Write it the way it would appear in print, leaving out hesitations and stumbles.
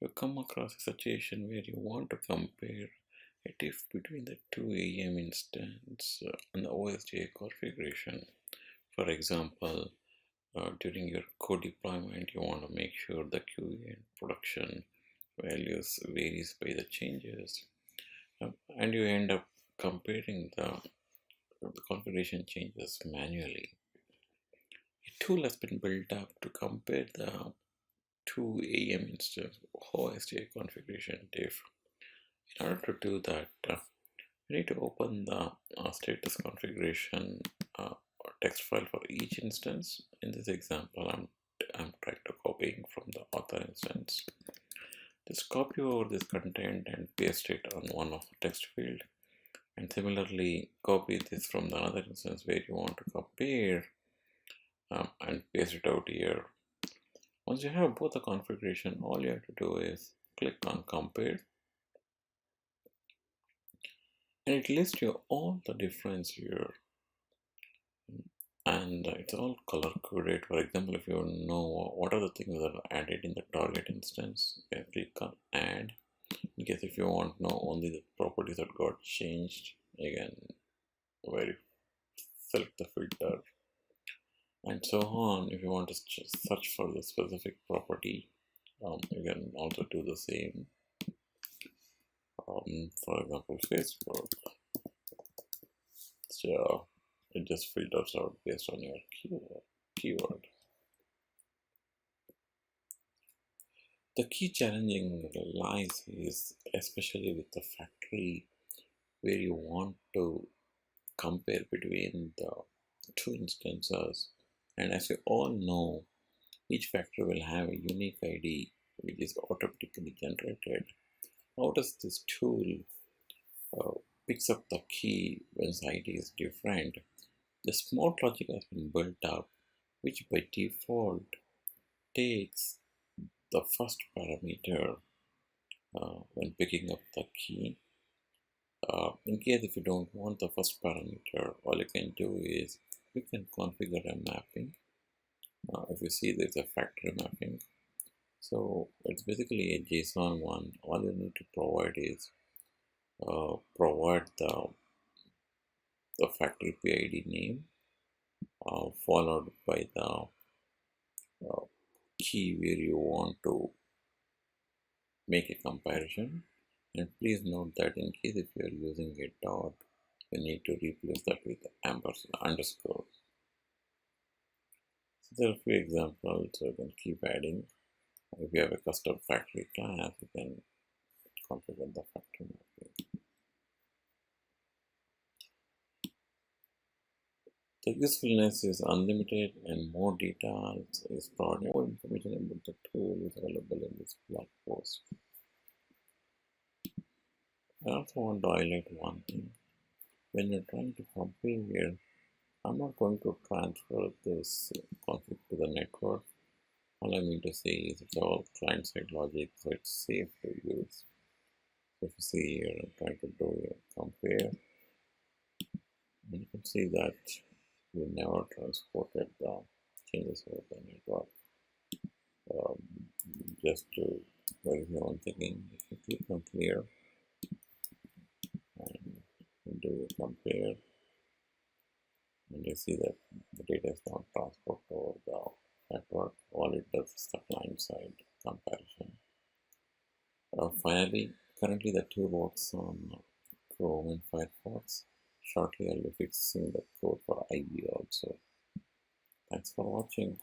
You come across a situation where you want to compare a diff between the two AEM instance and the OSGI configuration. For example, during your code deployment, you want to make sure the QA and production values varies by the changes, and you end up comparing the configuration changes manually. A tool has been built up to compare the two AEM instance OSGI configuration diff. In order to do that, you need to open the status configuration text file for each instance. In this example, I'm trying to copying from the author instance. Just copy over this content and paste it on one of the text field, and similarly copy this from the other instance where you want to compare, and paste it out here. Once you have both the configuration, all you have to do is click on compare, and it lists you all the difference here, and it's all color coded. For example, if you know what are the things that are added in the target instance, you can click on add. In case if you want to know only the properties that got changed, you can select the filter, and so on. If you want to search for the specific property, you can also do the same. For example, Facebook. So it just filters out based on your keyword. The key challenging lies is especially with the factory where you want to compare between the two instances, and as we all know, each factory will have a unique ID which is automatically generated. How does this tool picks up the key when the ID is different? The smart logic has been built up, which by default takes the first parameter when picking up the key. In case if you don't want the first parameter, all you can do is you can configure a mapping. If you see, there's a factory mapping. So it's basically a JSON one. All you need to provide is provide the factory PID name, followed by the key where you want to make a comparison. And please note that in case if you are using a dot, you need to replace that with ampersand underscore. So there are a few examples, so you can keep adding. If you have a custom factory class, you can configure the factory mapping. The usefulness is unlimited, and more details is provided. More information about the tool is available in this blog post. I also want to highlight one thing. When you're trying to compare, I'm not going to transfer this config to the network. All I mean to say is it's all client-side logic, so it's safe to use. So if you see here, I'm trying to do a compare, and you can see that we never transported the changes over the network. Just to verify one thing, if you click on clear and do a compare, and you see that the data is not transported over the network. All it does is the client side comparison. Finally, currently the tool works on Chrome and Firefox. Shortly I'll be fixing the code for IE also. Thanks for watching.